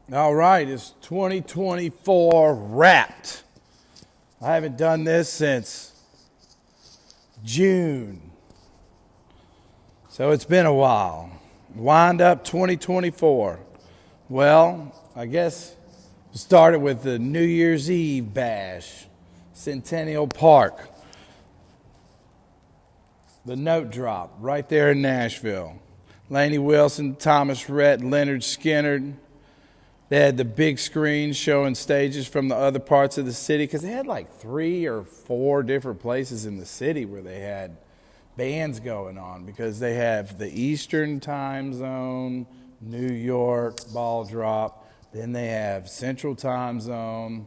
All right, it's 2024 wrapped. I haven't done this since June. So it's been a while. Wind up 2024. Well, I guess we started with the New Year's Eve bash, Centennial Park. The note drop right there in Nashville. Laney Wilson, Thomas Rhett, Leonard Skinner. They had the big screen showing stages from the other parts of the city because they had like 3 or 4 different places in the city where they had bands going on because they have the Eastern time zone, New York, ball drop. Then they have Central time zone,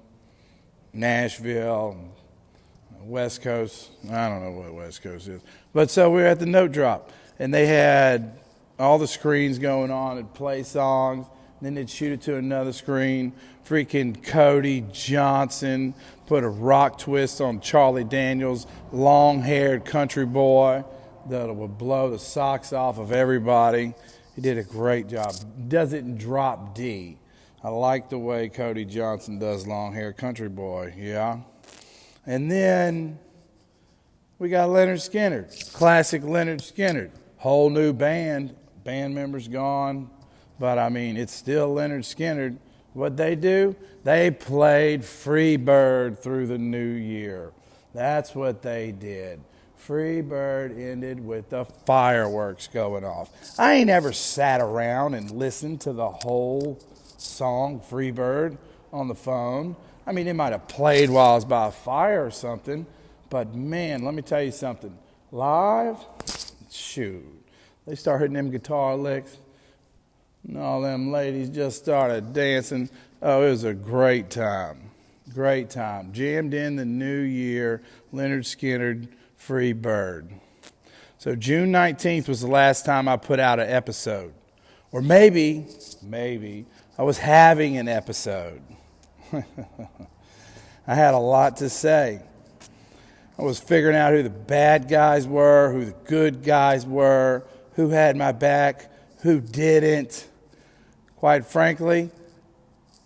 Nashville, West Coast. I don't know what West Coast is. But so we were at the note drop and they had all the screens going on and play songs. Then they'd shoot it to another screen. Freaking Cody Johnson put a rock twist on Charlie Daniels, long-haired country boy that would blow the socks off of everybody. He did a great job. Does it in drop D. I like the way Cody Johnson does long-haired country boy, yeah. And then we got Leonard Skinner, classic Leonard Skinner. Whole new band members gone. But, I mean, it's still Leonard Skinner. What they do? They played Free Bird through the new year. That's what they did. Free Bird ended with the fireworks going off. I ain't ever sat around and listened to the whole song, Free Bird, on the phone. I mean, it might have played while I was by a fire or something. But, man, let me tell you something. Live, shoot. They start hitting them guitar licks. And all them ladies just started dancing. Oh, it was a great time. Great time. Jammed in the new year, Leonard Skinner, Free Bird. So June 19th was the last time I put out an episode. Or maybe, I was having an episode. I had a lot to say. I was figuring out who the bad guys were, who the good guys were, who had my back, who didn't. Quite frankly,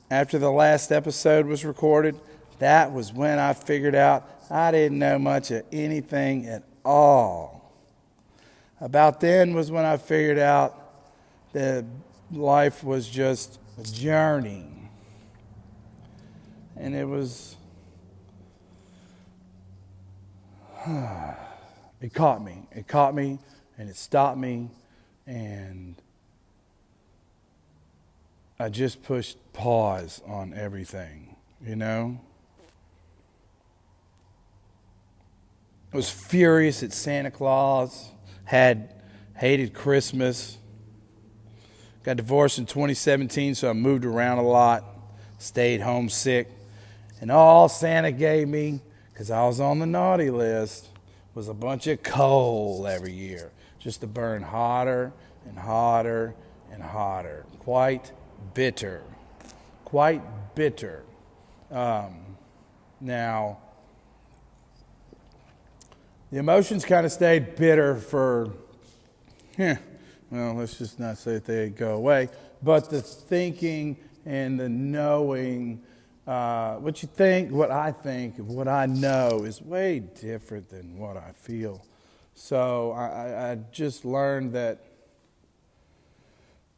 after the last episode was recorded, that was when I figured out I didn't know much of anything at all. About then was when I figured out that life was just a journey. And it was... It caught me. It caught me, and it stopped me, and... I just pushed pause on everything, you know? I was furious at Santa Claus, hated Christmas, got divorced in 2017, so I moved around a lot, stayed homesick, and all Santa gave me, because I was on the naughty list, was a bunch of coal every year, just to burn hotter and hotter and hotter. Quite bitter. Now, the emotions kind of stayed bitter for, well, let's just not say that they go away, but the thinking and the knowing, what you think, what I know is way different than what I feel. So I just learned that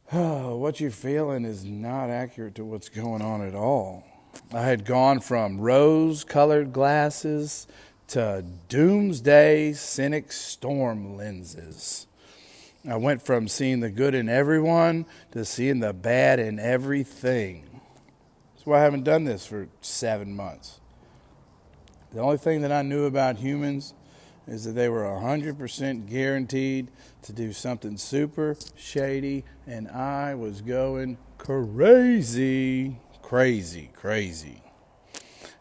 what you're feeling is not accurate to what's going on at all. I had gone from rose-colored glasses to doomsday cynic storm lenses. I went from seeing the good in everyone to seeing the bad in everything. That's why I haven't done this for 7 months. The only thing that I knew about humans is that they were 100% guaranteed to do something super shady, and I was going crazy.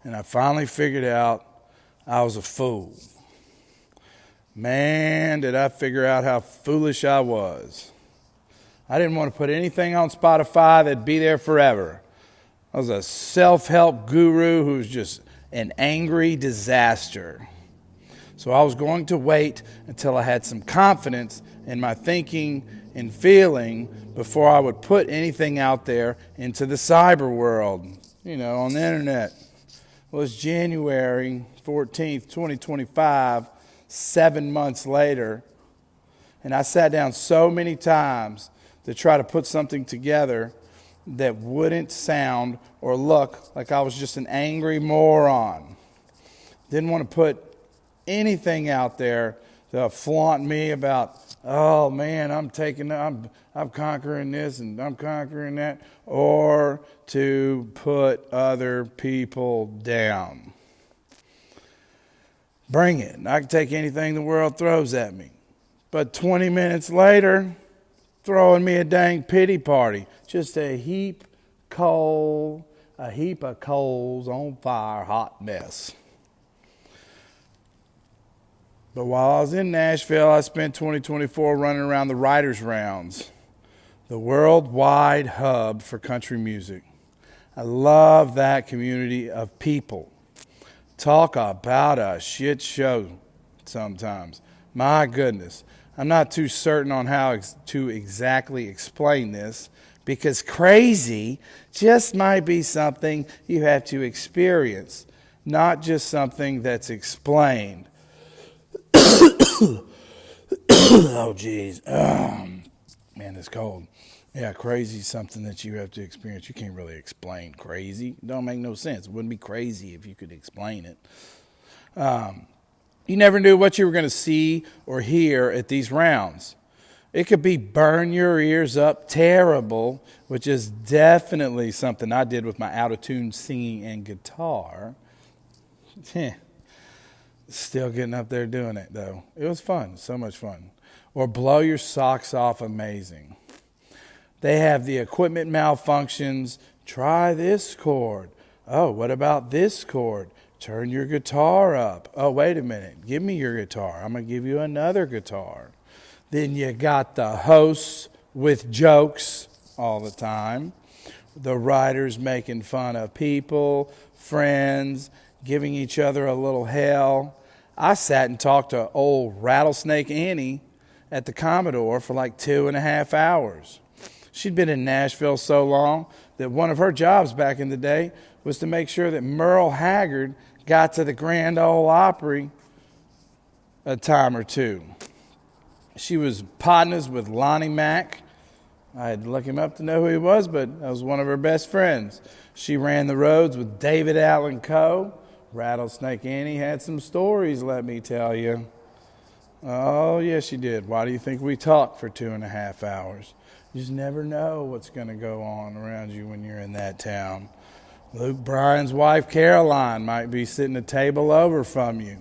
And I finally figured out I was a fool. Man, did I figure out how foolish I was. I didn't want to put anything on Spotify that'd be there forever. I was a self-help guru who's just an angry disaster. So I was going to wait until I had some confidence and my thinking and feeling before I would put anything out there into the cyber world, on the internet. Well, it's January 14th, 2025, 7 months later, and I sat down so many times to try to put something together that wouldn't sound or look like I was just an angry moron. Didn't want to put anything out there to flaunt me about, oh man, I'm conquering this and I'm conquering that, or to put other people down. Bring it. I can take anything the world throws at me. But 20 minutes later, throwing me a dang pity party. Just a heap of coals on fire, hot mess. But while I was in Nashville, I spent 2024 running around the Writers' Rounds, the worldwide hub for country music. I love that community of people. Talk about a shit show sometimes. My goodness. I'm not too certain on how to exactly explain this, because crazy just might be something you have to experience, not just something that's explained. Oh, geez. Man, it's cold. Yeah, crazy is something that you have to experience. You can't really explain crazy. It don't make no sense. It wouldn't be crazy if you could explain it. You never knew what you were going to see or hear at these rounds. It could be burn your ears up terrible, which is definitely something I did with my out-of-tune singing and guitar. Still getting up there doing it, though. It was fun. So much fun. Or blow your socks off amazing. They have the equipment malfunctions. Try this chord. Oh, what about this chord? Turn your guitar up. Oh, wait a minute. Give me your guitar. I'm going to give you another guitar. Then you got the hosts with jokes all the time. The writers making fun of people, friends, giving each other a little hell. I sat and talked to old Rattlesnake Annie at the Commodore for like 2.5 hours. She'd been in Nashville so long that one of her jobs back in the day was to make sure that Merle Haggard got to the Grand Ole Opry a time or two. She was partners with Lonnie Mack. I had to look him up to know who he was, but that was one of her best friends. She ran the roads with David Allen Coe. Rattlesnake Annie had some stories, let me tell you. Oh, yes, she did. Why do you think we talked for 2.5 hours? You just never know what's going to go on around you when you're in that town. Luke Bryan's wife, Caroline, might be sitting a table over from you.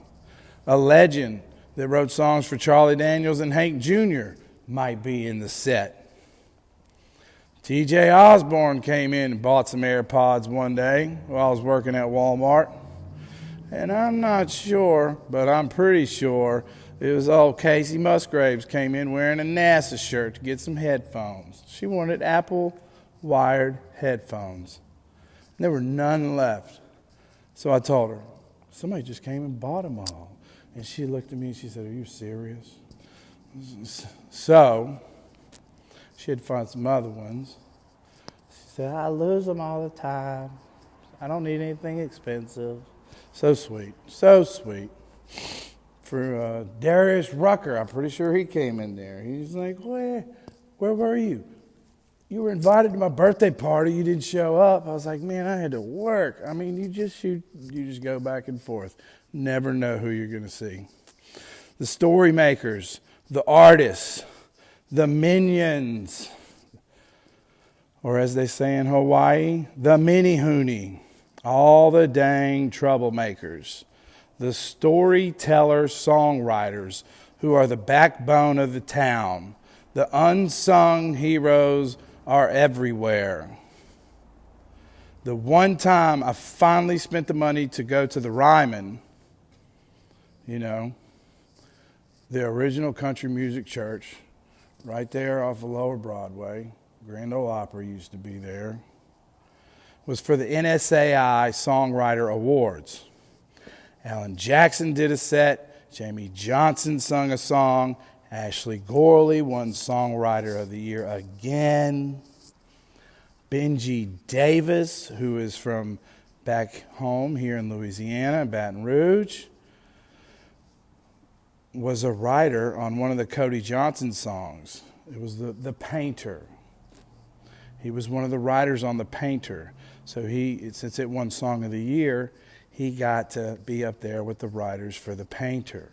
A legend that wrote songs for Charlie Daniels and Hank Jr. might be in the set. T.J. Osborne came in and bought some AirPods one day while I was working at Walmart. And I'm not sure, but I'm pretty sure it was old Casey Musgraves came in wearing a NASA shirt to get some headphones. She wanted Apple wired headphones. There were none left. So I told her, somebody just came and bought them all. And she looked at me and she said, are you serious? So she had found some other ones. She said, I lose them all the time. I don't need anything expensive. So sweet. So sweet. For Darius Rucker, I'm pretty sure he came in there. He's like, where were you? You were invited to my birthday party. You didn't show up. I was like, man, I had to work. I mean, you just go back and forth. Never know who you're going to see. The story makers, the artists, the minions, or as they say in Hawaii, the mini-hoonie, all the dang troublemakers, the storyteller songwriters who are the backbone of the town, the unsung heroes are everywhere. The one time I finally spent the money to go to the Ryman, the original country music church, right there off of Lower Broadway, Grand Ole Opry used to be there, was for the NSAI Songwriter Awards. Alan Jackson did a set, Jamie Johnson sung a song, Ashley Gorley won Songwriter of the Year again. Benji Davis, who is from back home here in Louisiana, Baton Rouge, was a writer on one of the Cody Johnson songs. It was the Painter. He was one of the writers on The Painter. So since it won Song of the Year, he got to be up there with the writers for The Painter.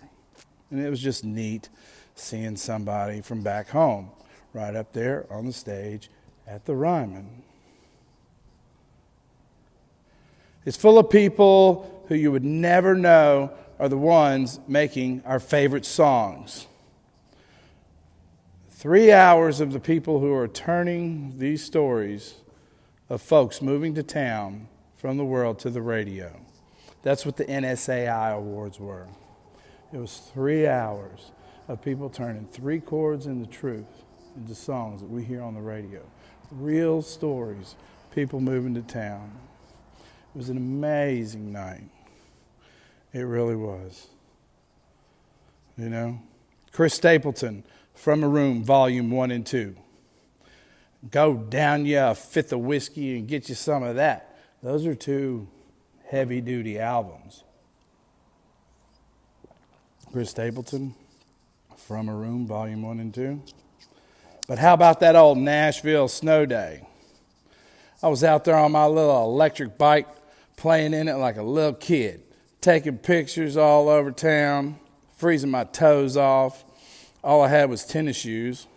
And it was just neat seeing somebody from back home right up there on the stage at the Ryman. It's full of people who you would never know are the ones making our favorite songs. 3 hours of the people who are turning these stories of folks moving to town from the world to the radio. That's what the NSAI awards were. It was 3 hours of people turning 3 chords in the truth into songs that we hear on the radio. Real stories, people moving to town. It was an amazing night. It really was. You know? Chris Stapleton, From a Room, Volume 1 and 2. Go down you a fifth of whiskey and get you some of that. Those are 2 heavy-duty albums. Chris Stapleton, From a Room, Volume 1 and 2. But how about that old Nashville snow day? I was out there on my little electric bike, playing in it like a little kid, taking pictures all over town, freezing my toes off. All I had was tennis shoes.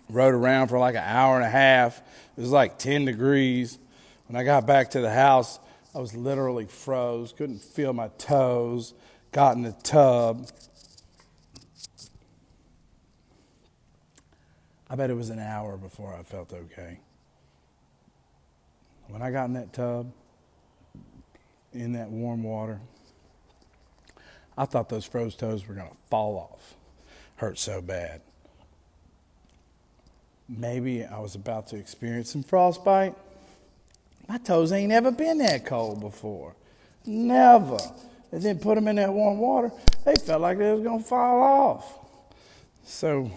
Rode around for like an hour and a half. It was like 10 degrees. When I got back to the house, I was literally froze, couldn't feel my toes, got in the tub. I bet it was an hour before I felt okay. When I got in that tub, in that warm water, I thought those froze toes were going to fall off. Hurt so bad. Maybe I was about to experience some frostbite. My toes ain't ever been that cold before. Never. And then put them in that warm water, they felt like they was going to fall off. So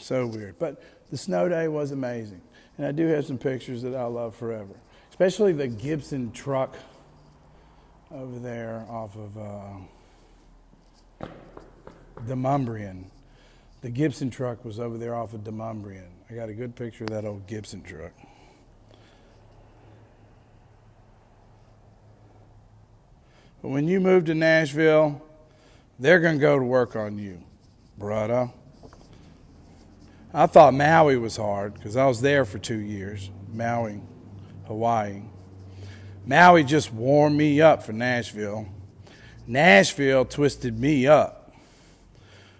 weird. But the snow day was amazing. And I do have some pictures that I'll love forever. Especially the Gibson truck over there off of Demumbrian. The Gibson truck was over there off of Demumbrian. I got a good picture of that old Gibson truck. But when you move to Nashville, they're going to go to work on you, brother. I thought Maui was hard because I was there for 2 years. Maui, Hawaii. Maui just warmed me up for Nashville. Nashville twisted me up.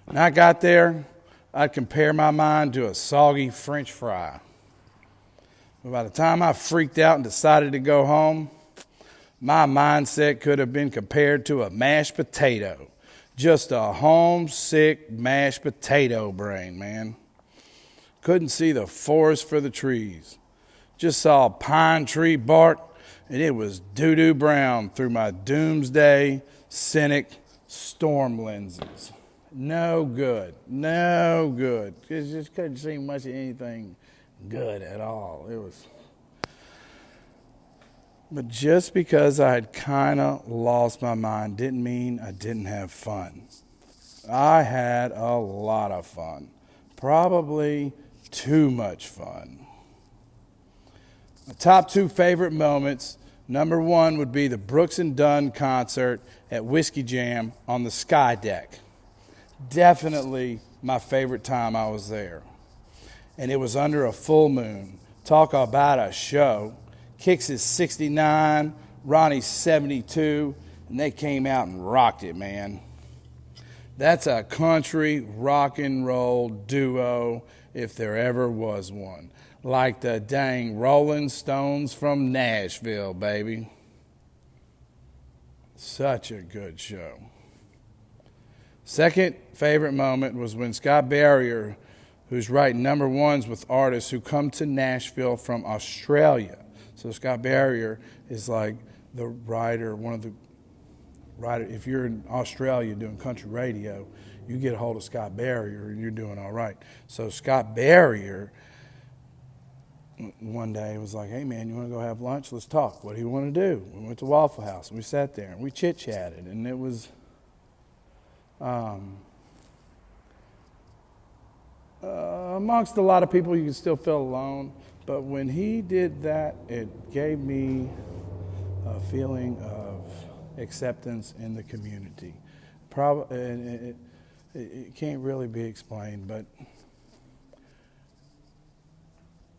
When I got there, I'd compare my mind to a soggy French fry. But by the time I freaked out and decided to go home, my mindset could have been compared to a mashed potato. Just a homesick mashed potato brain, man. Couldn't see the forest for the trees. Just saw pine tree bark, and it was doo-doo brown through my doomsday cynic storm lenses. No good. No good. It just couldn't see much of anything good at all. It was. But just because I had kind of lost my mind didn't mean I didn't have fun. I had a lot of fun. Probably too much fun. My top 2 favorite moments, number 1 would be the Brooks and Dunn concert at Whiskey Jam on the Sky Deck. Definitely my favorite time I was there. And it was under a full moon. Talk about a show. Kix is 69, Ronnie's 72, and they came out and rocked it, man. That's a country rock and roll duo if there ever was one. Like the dang Rolling Stones from Nashville, baby. Such a good show. Second favorite moment was when Scott Barrier, who's writing number 1s with artists who come to Nashville from Australia. So Scott Barrier is like the writer, one of the writers. If you're in Australia doing country radio, You get a hold of Scott Barrier and you're doing all right. So Scott Barrier one day was like, hey man, you want to go have lunch? Let's talk. What do you want to do? We went to Waffle House and we sat there and we chit-chatted, and it was amongst a lot of people you can still feel alone, but when he did that, it gave me a feeling of acceptance in the community. It can't really be explained, but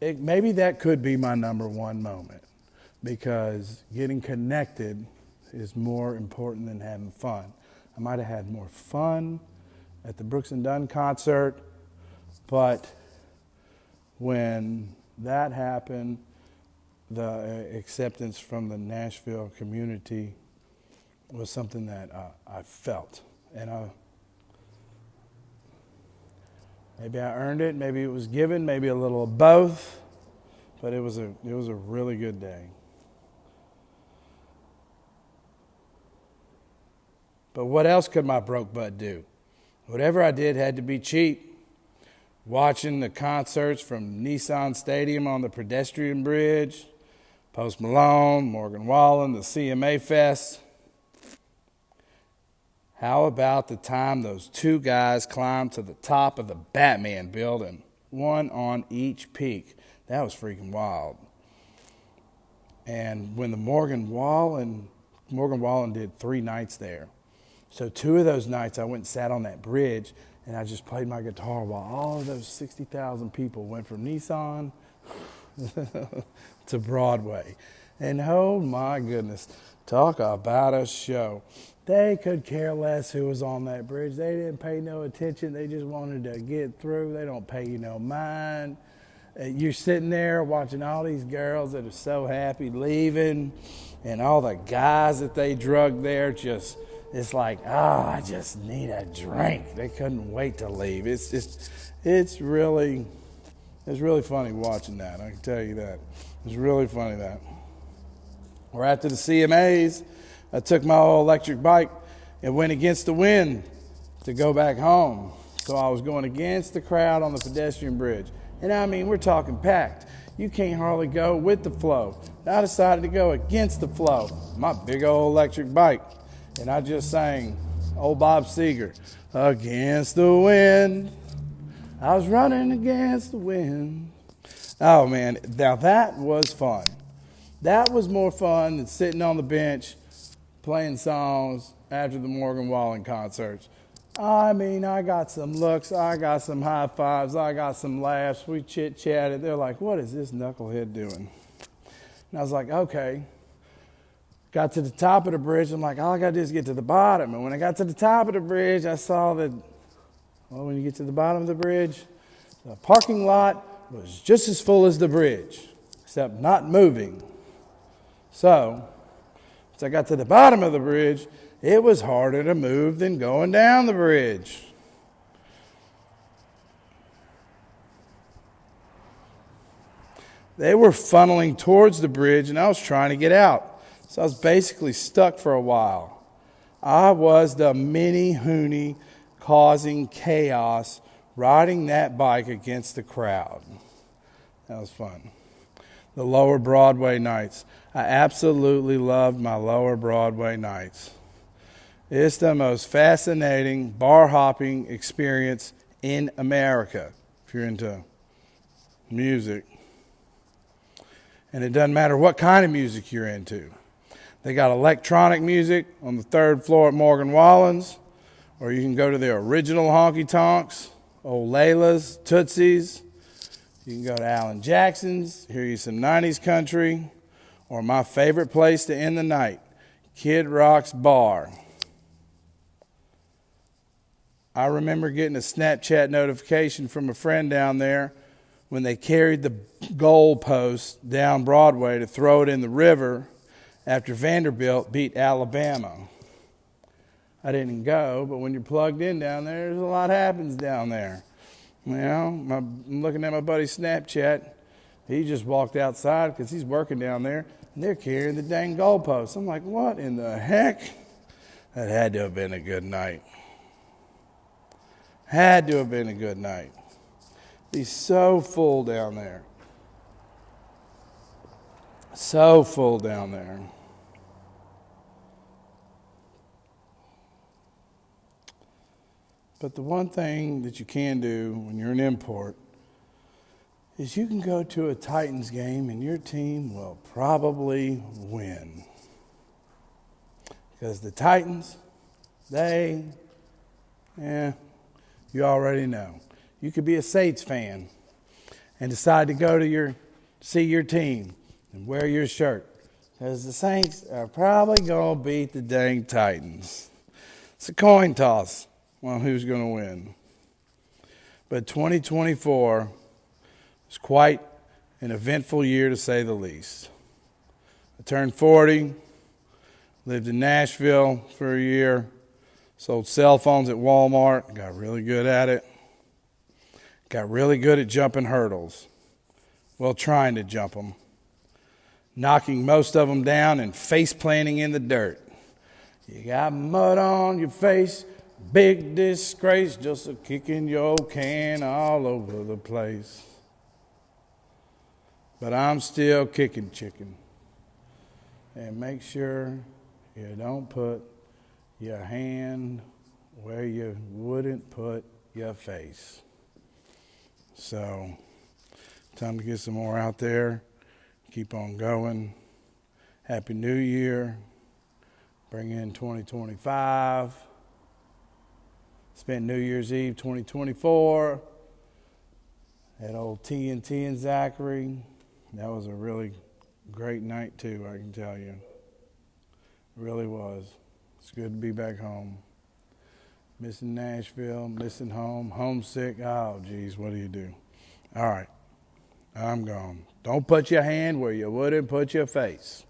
maybe that could be my number one moment, because getting connected is more important than having fun. I might have had more fun at the Brooks and Dunn concert, but when that happened, the acceptance from the Nashville community was something that I felt. And maybe I earned it, maybe it was given, maybe a little of both, but it was a really good day. But what else could my broke butt do? Whatever I did had to be cheap. Watching the concerts from Nissan Stadium on the pedestrian bridge, Post Malone, Morgan Wallen, the CMA Fest. How about the time those two guys climbed to the top of the Batman building, one on each peak? That was freaking wild. And when the Morgan Wallen did 3 nights there. So 2 of those nights I went and sat on that bridge and I just played my guitar while all of those 60,000 people went from Nissan to Broadway. And oh my goodness, talk about a show. They could care less who was on that bridge. They didn't pay no attention. They just wanted to get through. They don't pay you no mind. You're sitting there watching all these girls that are so happy leaving, and all the guys that they drugged there just, it's like, I just need a drink. They couldn't wait to leave. It's really funny watching that. I can tell you that. It's really funny that. We're after the CMAs. I took my old electric bike and went against the wind to go back home. So I was going against the crowd on the pedestrian bridge. And I mean, we're talking packed. You can't hardly go with the flow. I decided to go against the flow. My big old electric bike. And I just sang old Bob Seger, against the wind. I was running against the wind. Oh man, now that was fun. That was more fun than sitting on the bench playing songs after the Morgan Wallen concerts. I mean, I got some looks, I got some high fives, I got some laughs. We chit-chatted. They're like, what is this knucklehead doing? And I was like, okay. Got to the top of the bridge. I'm like, all I got to do is get to the bottom. And when I got to the top of the bridge, I saw that, well, when you get to the bottom of the bridge, the parking lot was just as full as the bridge, except not moving. So, once I got to the bottom of the bridge, it was harder to move than going down the bridge. They were funneling towards the bridge, and I was trying to get out. So I was basically stuck for a while. I was the mini Hoonie causing chaos, riding that bike against the crowd. That was fun. The Lower Broadway nights. I absolutely loved my Lower Broadway nights. It's the most fascinating bar hopping experience in America, if you're into music. And it doesn't matter what kind of music you're into. They got electronic music on the 3rd floor at Morgan Wallen's, or you can go to their original honky tonks, Old Layla's, Tootsie's. You can go to Alan Jackson's, hear you some 90s country, or my favorite place to end the night, Kid Rock's Bar. I remember getting a Snapchat notification from a friend down there when they carried the goalpost down Broadway to throw it in the river after Vanderbilt beat Alabama. I didn't go, but when you're plugged in down there, there's a lot happens down there. You know, I'm looking at my buddy's Snapchat. He just walked outside because he's working down there, and they're carrying the dang goalposts. I'm like, what in the heck? That had to have been a good night. Had to have been a good night. He's so full down there. So full down there. But the one thing that you can do when you're an import is you can go to a Titans game and your team will probably win. Because the Titans, you already know. You could be a Saints fan and decide to go to see your team and wear your shirt. Because the Saints are probably going to beat the dang Titans. It's a coin toss on who's going to win. But 2024 was quite an eventful year, to say the least. I turned 40, lived in Nashville for a year, sold cell phones at Walmart, got really good at it, got really good at jumping hurdles. Well, trying to jump them, knocking most of them down and face planting in the dirt. You got mud on your face, big disgrace, just a kicking your can all over the place. But I'm still kicking chicken. And make sure you don't put your hand where you wouldn't put your face. So, time to get some more out there. Keep on going. Happy New Year. Bring in 2025. Spent New Year's Eve 2024 at old T&T and Zachary. That was a really great night too, I can tell you. It really was. It's good to be back home. Missing Nashville, missing home, homesick. Oh, geez, what do you do? All right, I'm gone. Don't put your hand where you wouldn't put your face.